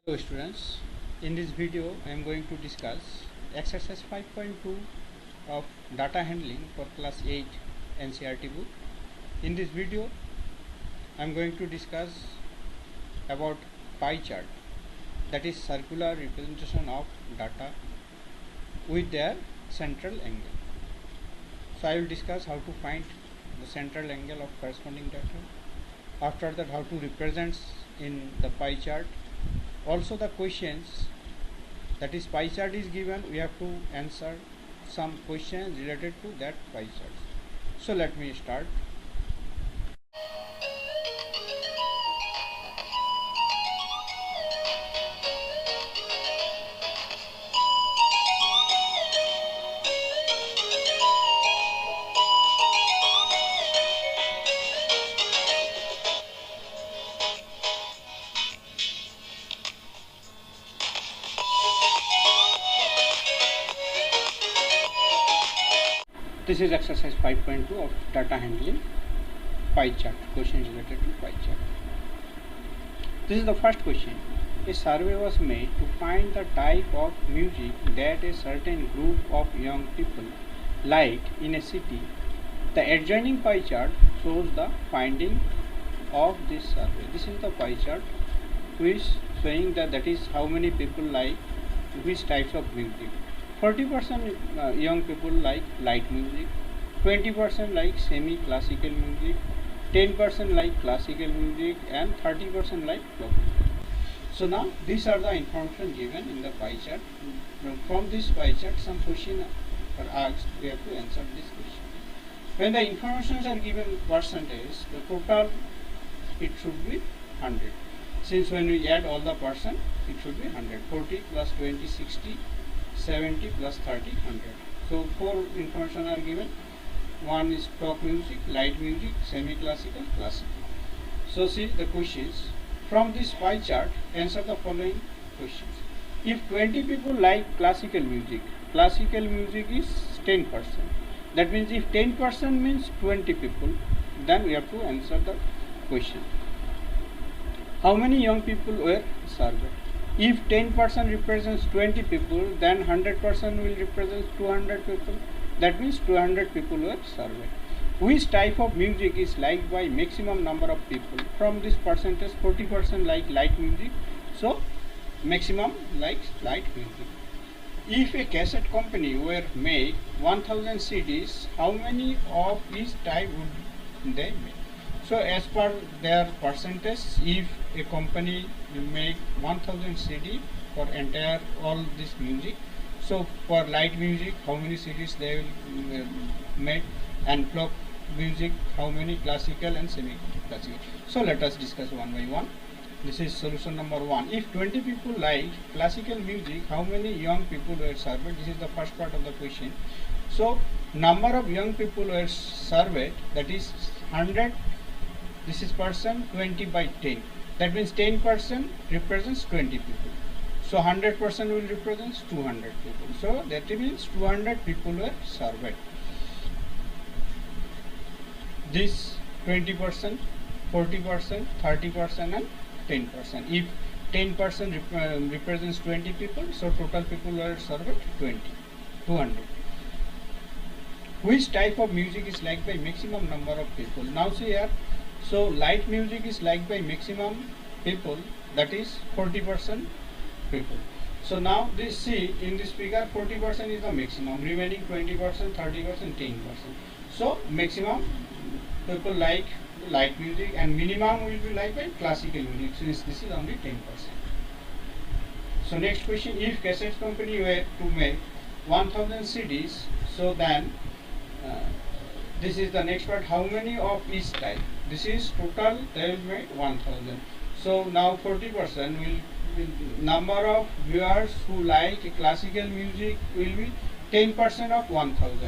Hello students, in this video I am going to discuss exercise 5.2 of data handling for class 8 NCERT book. In this video I am going to discuss about pie chart, that is circular representation of data with their central angle. So I will discuss how to find the central angle of corresponding data. After that, how to represent in the pie chart. Also the questions, that is pie chart is given, we have to answer some questions related to that pie chart. So let me start. This is exercise 5.2 of data handling pie chart, questions related to pie chart. This is the first question. A survey was made to find the type of music that a certain group of young people liked in a city. The adjoining pie chart shows the finding of this survey. This is the pie chart which is showing that is how many people like which types of music. 40% young people like light music, 20% like semi-classical music, 10% like classical music, and 30% like folk music. So now these are the information given in the pie chart. From this pie chart, some questions are asked. We have to answer this question. When the informations are given percentage, the total it should be 100. Since when we add all the percent, it should be 100. 40 plus 20, 60. 70 plus 30, 100. So 4 information are given. One is folk music, light music, semi-classical, classical. So see the questions. From this pie chart, answer the following questions. If 20 people like classical music is 10%. That means if 10% means 20 people, then we have to answer the question. How many young people were surveyed? If 10% represents 20 people, then 100% will represent 200 people. That means 200 people were surveyed. Which type of music is liked by maximum number of people? From this percentage, 40% like light music. So maximum likes light music. If a cassette company were make 1000 CDs, how many of each type would they make? So as per their percentage, if a company will make 1000 CD for entire all this music, so for light music how many CDs they will make, and folk music how many, classical and semi classical. So let us discuss one by one. This is solution number 1. If 20 people like classical music, how many young people were surveyed? This is the first part of the question. So number of young people were surveyed, that is 100. This is percent, 20 by 10. That means 10% represents 20 people. So 100% will represent 200 people. So that means 200 people were surveyed. This 20%, 40%, 30% and 10%. If 10% represents 20 people, so total people were surveyed 200. Which type of music is liked by maximum number of people? Now see here. So light music is liked by maximum people, that is 40% people. So now this see in this figure 40% is the maximum, remaining 20%, 30%, 10%. So maximum people like light music and minimum will be liked by classical music, since this is only 10%. So next question, if cassette company were to make 1000 CDs, so then this is the next part, how many of each type? This is total, they will make 1000. So now 40% will number of viewers who like classical music will be 10% of 1000.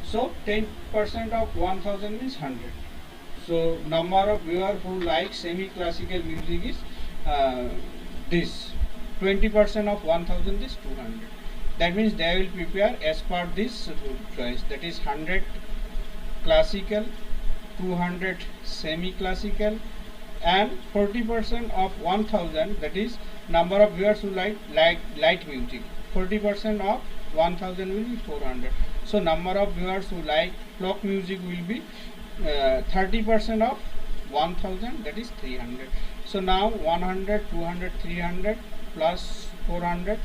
So 10% of 1000 is 100. So number of viewers who like semi-classical music is this. 20% of 1000 is 200. That means they will prepare as per this choice, that is 100 classical, 200 semi-classical, and 40% of 1000, that is number of viewers who like light music. 40% of 1000 will be 400. So number of viewers who like folk music will be 30% of 1000, that is 300. So now 100, 200, 300 plus 400,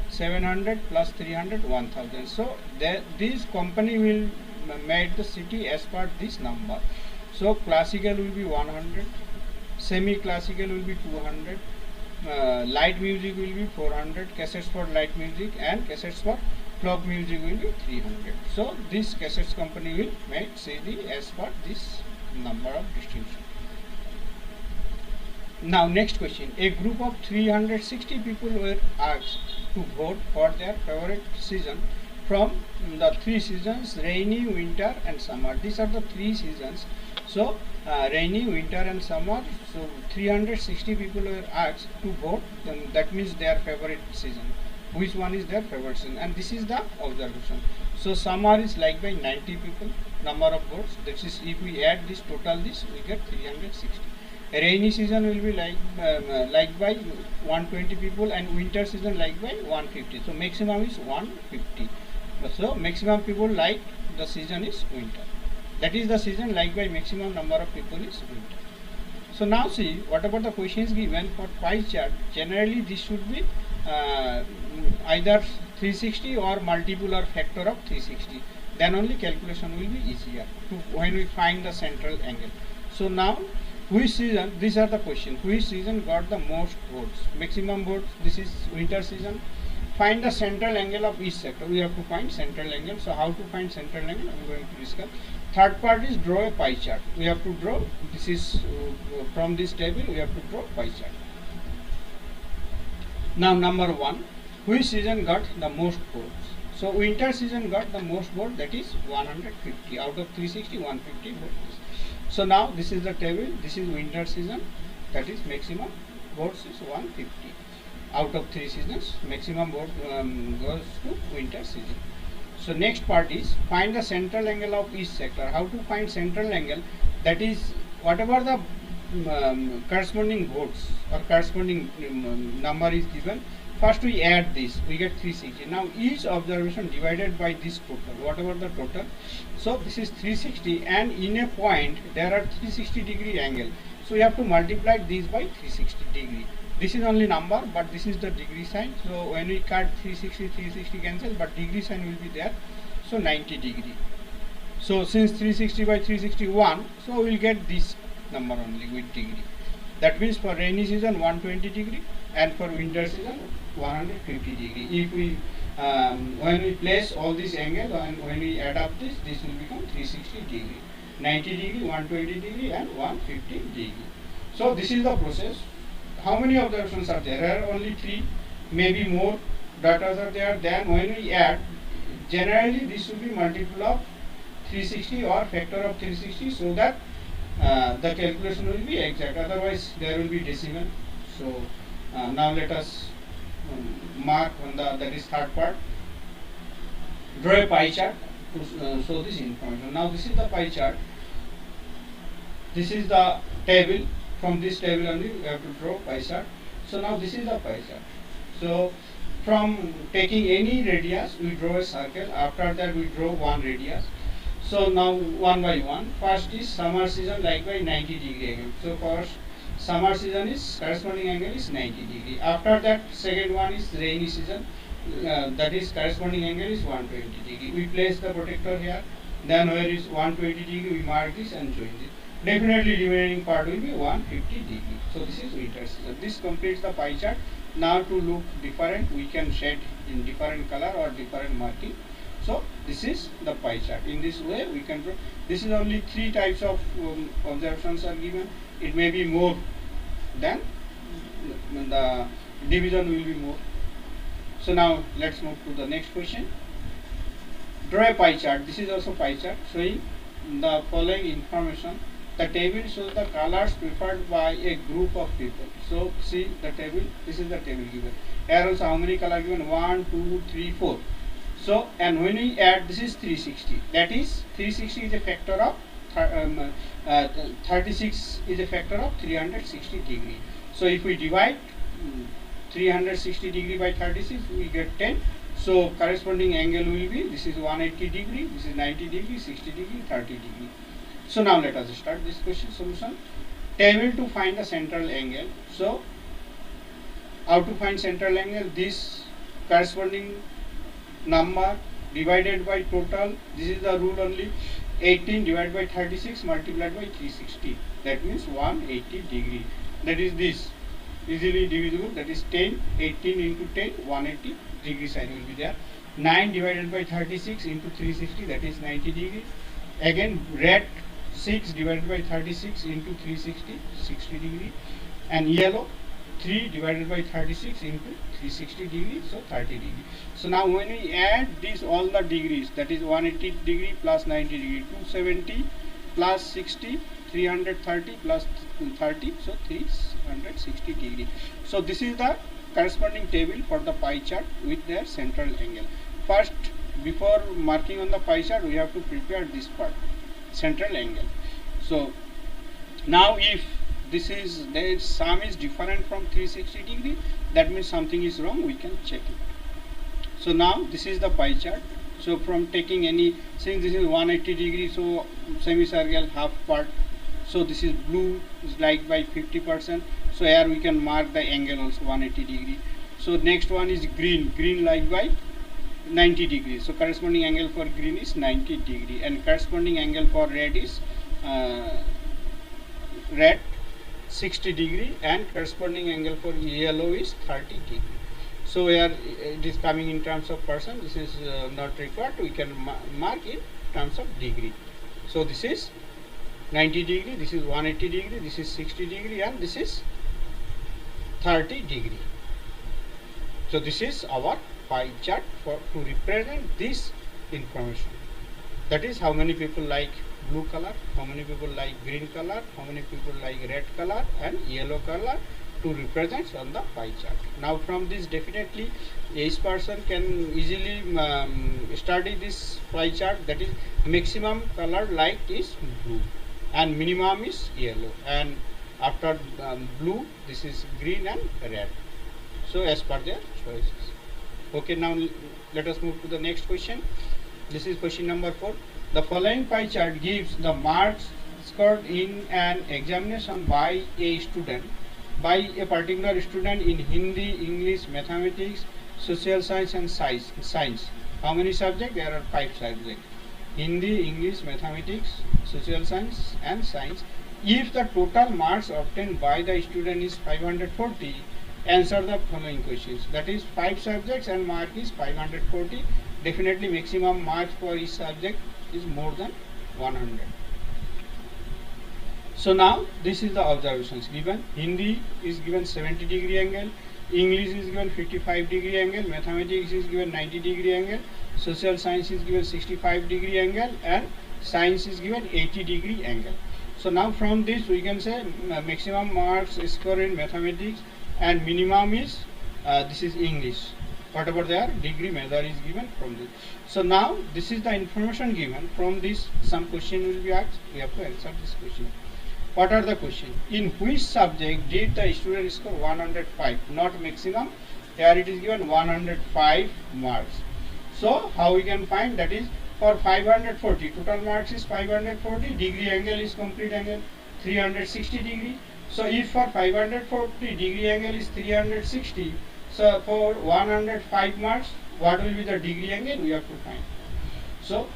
700 plus 300, 1000. So this company will make the city as per this number. So classical will be 100, semi-classical will be 200, light music will be 400, cassettes for light music and cassettes for folk music will be 300. So this cassettes company will make city as per this number of distribution. Now next question. A group of 360 people were asked to vote for their favorite season from the three seasons: rainy, winter and summer. These are the three seasons. So rainy, winter and summer. So 360 people were asked to vote. That means their favorite season. Which one is their favorite season? And this is the observation. So summer is liked by 90 people. Number of votes. That is, if we add this, total this, we get 360. Rainy season will be liked by 120 people, and winter season liked by 150. So maximum is 150. So maximum people like the season is winter. That is the season liked by maximum number of people is winter. So now see, whatever the questions given for pie chart, generally this should be either 360 or multiple or factor of 360. Then only calculation will be easier when we find the central angle. So now, which season, these are the questions, which season got the most votes? Maximum votes, this is winter season. Find the central angle of each sector. We have to find central angle. So how to find central angle, I am going to discuss. Third part is draw a pie chart. We have to draw, this is from this table, we have to draw pie chart. Now number 1, which season got the most votes? So winter season got the most vote, that is 150. Out of 360, 150 votes. So now this is the table, this is winter season, that is maximum votes is 150. Out of 3 seasons, maximum vote goes to winter season. So next part is find the central angle of each sector. How to find central angle? That is, whatever the corresponding votes or corresponding number is given, first we add this, we get 360. Now each observation divided by this total, whatever the total. So this is 360, and in a point there are 360 degree angle. So you have to multiply this by 360 degree. This is only number, but this is the degree sign. So when we cut 360, 360 cancel, but degree sign will be there. So 90 degree. So since 360 by 361, so we will get this number only with degree. That means for rainy season 120 degree, and for winter season 150 degree. If we when we place all these angles and when we add up this will become 360 degree, 90 degree, 120 degree and 150 degree. So this is the process. How many observations are there? There are only 3, maybe more data are there. Then when we add, generally this should be multiple of 360 or factor of 360, so that the calculation will be exact. Otherwise there will be decimal. So now let us mark on that is third part. Draw a pie chart to show this information. Now this is the pie chart. This is the table. From this table only we have to draw pie chart. So now this is the pie chart. So from taking any radius we draw a circle. After that we draw one radius. So now one by one. First is summer season like by 90 degree angle. So first summer season is corresponding angle is 90 degree. After that second one is rainy season, that is corresponding angle is 120 degree. We place the protector here. Then where is 120 degree, we mark this and join this. Definitely remaining part will be 150 degree. So this is winter season. This completes the pie chart. Now to look different, we can shade in different color or different marking. So this is the pie chart. In this way we can draw. This is only 3 types of observations are given. It may be more than the division will be more. So now let's move to the next question. Draw a pie chart. This is also pie chart showing the following information. The table shows the colors preferred by a group of people. So see the table. This is the table given. Here also how many colors given? 1, 2, 3, 4. So and when we add, this is 360. That is 360 is a factor of 36 is a factor of 360 degree. So if we divide 360 degree by 36, we get 10. So corresponding angle will be, this is 180 degree, this is 90 degree, 60 degree, 30 degree. So now let us start this question solution. Table to find the central angle. So how to find central angle? This corresponding number divided by total, this is the rule only, 18 divided by 36 multiplied by 360, that means 180 degree. That is this, easily divisible, that is 10, 18 into 10, 180 degree sign will be there. 9 divided by 36 into 360, that is 90 degree. Again red, 6 divided by 36 into 360, 60 degree. And yellow, 3 divided by 36 into 360 degree, so 30 degree. So now when we add these all the degrees, that is 180 degree plus 90 degree, 270 plus 60, 330 plus 30, so 360 degree. So this is the corresponding table for the pie chart with their central angle. First, before marking on the pie chart, we have to prepare this part, central angle. So now if this is, their sum is different from 360 degree, that means something is wrong, we can check it. So now this is the pie chart. So from taking any, since this is 180 degree, so semicircle half part, so this is blue is like by 50%, so here we can mark the angle also 180 degree. So next one is green, green like by 90 degrees, so corresponding angle for green is 90 degree, and corresponding angle for red is red 60 degree, and corresponding angle for yellow is 30 degree. So here it is coming in terms of person, this is not required, we can mark in terms of degree. So this is 90 degree, this is 180 degree, this is 60 degree, and this is 30 degree. So this is our pie chart for to represent this information. That is how many people like blue color, how many people like green color, how many people like red color and yellow color to represent on the pie chart. Now from this, definitely each person can easily study this pie chart. That is maximum color liked is blue and minimum is yellow, and after blue this is green and red, so as per their choices. Okay, now let us move to the next question. This is question number 4. The following pie chart gives the marks scored in an examination by a student, by a particular student in Hindi, English, mathematics, social science and science. How many subjects? There are 5 subjects: Hindi, English, mathematics, social science and science. If the total marks obtained by the student is 540, answer the following questions. That is 5 subjects and mark is 540. Definitely maximum marks for each subject is more than 100. So now this is the observations given. Hindi is given 70 degree angle, English is given 55 degree angle, mathematics is given 90 degree angle, social science is given 65 degree angle, and science is given 80 degree angle. So now from this we can say maximum marks score in mathematics and minimum is this is English. Whatever their degree measure is given from this. So now this is the information given. From this some question will be asked. We have to answer this question. What are the questions? In which subject did the student score 105? Not maximum. Here it is given 105 marks. So how we can find? That is for 540. Total marks is 540. Degree angle is complete angle 360 degree. So if for 540 degree angle is 360, so for 105 marks, what will be the degree angle? We have to find. So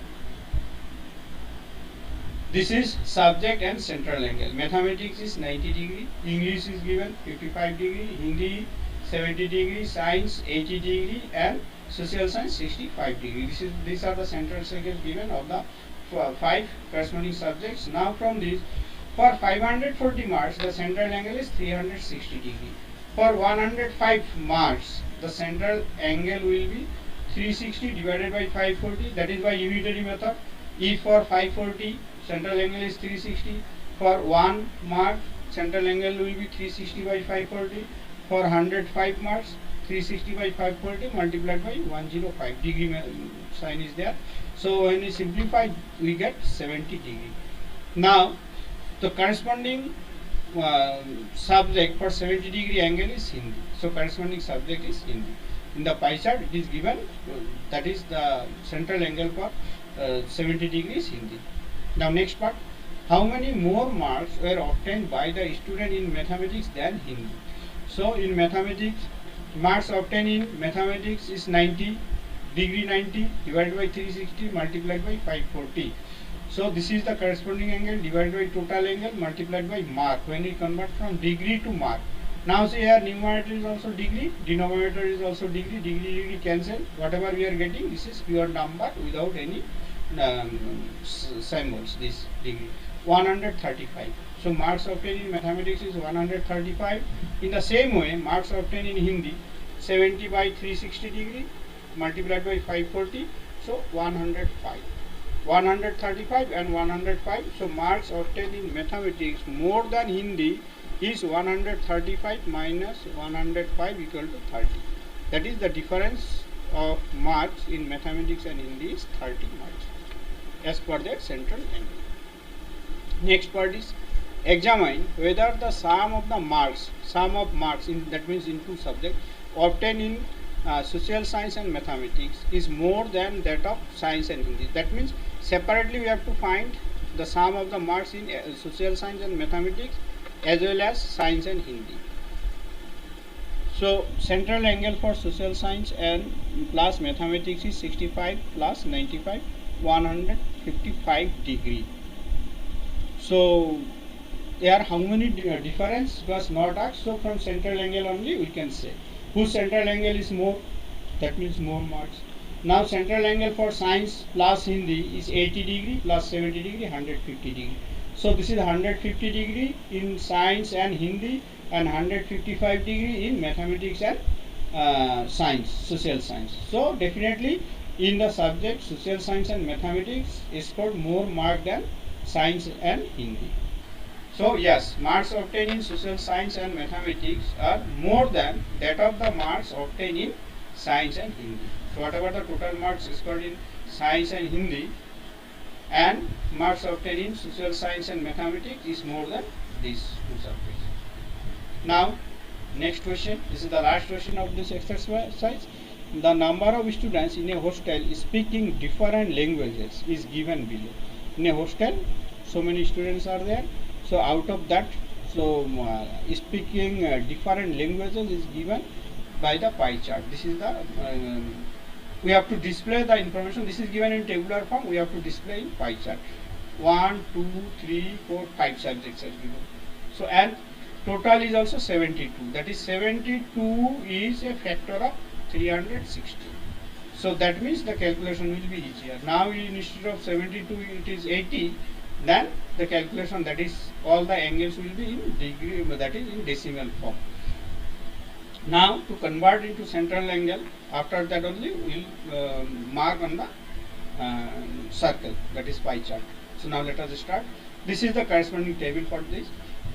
this is subject and central angle. Mathematics is 90 degree, English is given 55 degree, Hindi 70 degree, science 80 degree, and social science 65 degree. These are the central angles given of the 5 corresponding subjects. Now from this, for 540 marks, the central angle is 360 degree. For 105 marks, the central angle will be 360 divided by 540, that is by unitary method. If for 540, central angle is 360, for 1 mark, central angle will be 360 by 540. For 105 marks, 360 by 540 multiplied by 105 degree sign is there. So when we simplify, we get 70 degree. Now the corresponding subject for 70 degree angle is Hindi. So corresponding subject is Hindi. In the pie chart it is given that is the central angle for 70 degrees Hindi. Now next part, how many more marks were obtained by the student in mathematics than Hindi? So in mathematics, marks obtained in mathematics is 90, degree 90 divided by 360 multiplied by 540. So this is the corresponding angle divided by total angle multiplied by mark when we convert from degree to mark. Now see here, numerator is also degree, denominator is also degree, degree cancel. Whatever we are getting, this is pure number without any symbols. This degree 135. So marks obtained in mathematics is 135. In the same way, marks obtained in Hindi 70 by 360 degree multiplied by 540. So 105. 135 and 105. So marks obtained in mathematics more than Hindi is 135 minus 105 equal to 30. That is the difference of marks in mathematics and Hindi is 30 marks as per their central angle. Next part is examine whether the sum of marks in, that means in two subjects, obtained in social science and mathematics is more than that of science and Hindi. That means separately we have to find the sum of the marks in social science and mathematics as well as science and Hindi. So central angle for social science and plus mathematics is 65 plus 95, 155 degree. So there how many difference was not asked. So from central angle only we can say whose central angle is more, that means more marks. Now central angle for science plus Hindi is 80 degree plus 70 degree, 150 degree. So this is 150 degree in science and Hindi and 155 degree in mathematics and science, social science. So definitely in the subject social science and mathematics scored more mark than science and Hindi. So yes, marks obtained in social science and mathematics are more than that of the marks obtained in science and Hindi. So whatever the total marks scored in science and Hindi and marks obtained in social science and mathematics is more than these two subjects. Now next question, this is the last question of this exercise. The number of students in a hostel speaking different languages is given below. In a hostel, so many students are there. So out of that, so speaking different languages is given by the pie chart. This is the we have to display the information. This is given in tabular form. We have to display in pie chart. 1, 2, 3, 4, 5 subjects are given. So and total is also 72. That is 72 is a factor of 360. So that means the calculation will be easier. Now instead of 72 it is 80. Then the calculation, that is all the angles will be in degree, that is in decimal form. Now to convert into central angle, after that only we will mark on the circle, that is pie chart. So now let us start. This is the corresponding table for this.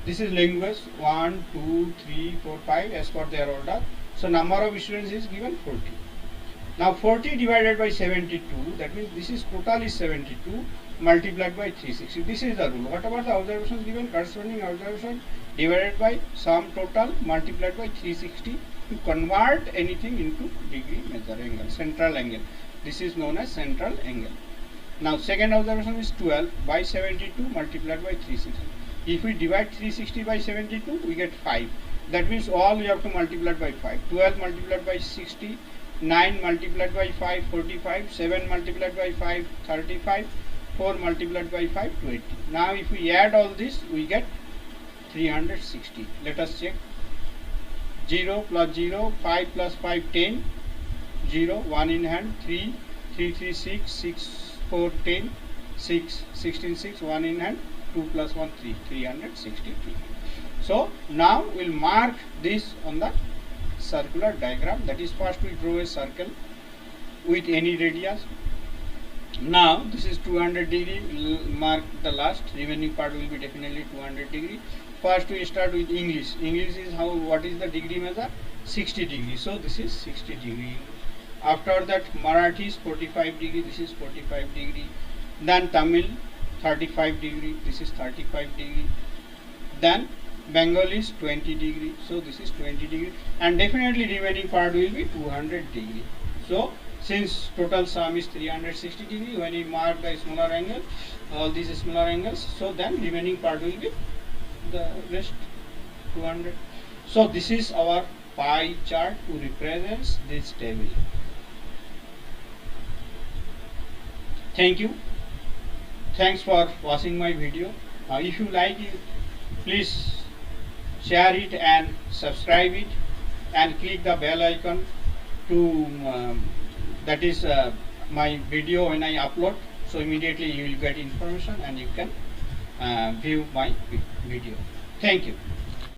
This is language 1, 2, 3, 4, 5 as per their order. So number of students is given 40. Now 40 divided by 72, that means this is total is 72 multiplied by 360. This is the rule. Whatever the observations given, corresponding observation divided by sum total multiplied by 360 to convert anything into degree measure angle, central angle. This is known as central angle. Now second observation is 12 by 72 multiplied by 360. If we divide 360 by 72, we get 5. That means all we have to multiply by 5. 12 multiplied by 60, 9 multiplied by 5, 45, 7 multiplied by 5, 35, 4 multiplied by 5, 20. Now if we add all this, we get 360. Let us check. 0 plus 0, 5 plus 5, 10, 0, 1 in hand, 3, 3, 3, 6, 6, 4, 10, 6, 16, 6, 1 in hand, 2 plus 1, 3, 363. So now we will mark this on the circular diagram. That is, first we draw a circle with any radius. Now this is 200 degree, mark the last, remaining part will be definitely 200 degree. First we start with English. English is how, what is the degree measure? 60 degree. So this is 60 degree. After that Marathi is 45 degree, this is 45 degree. Then Tamil 35 degree, this is 35 degree. Then Bengal is 20 degree, so this is 20 degree, and definitely remaining part will be 200 degree. So since total sum is 360 degree, when we mark the smaller angle, all these smaller angles, so then remaining part will be the rest 200. So this is our pie chart to represent this table. Thank you. Thanks for watching my video. If you like it, please share it and subscribe it, and click the bell icon to that is my video when I upload, so immediately you will get information and you can view my video. Thank you.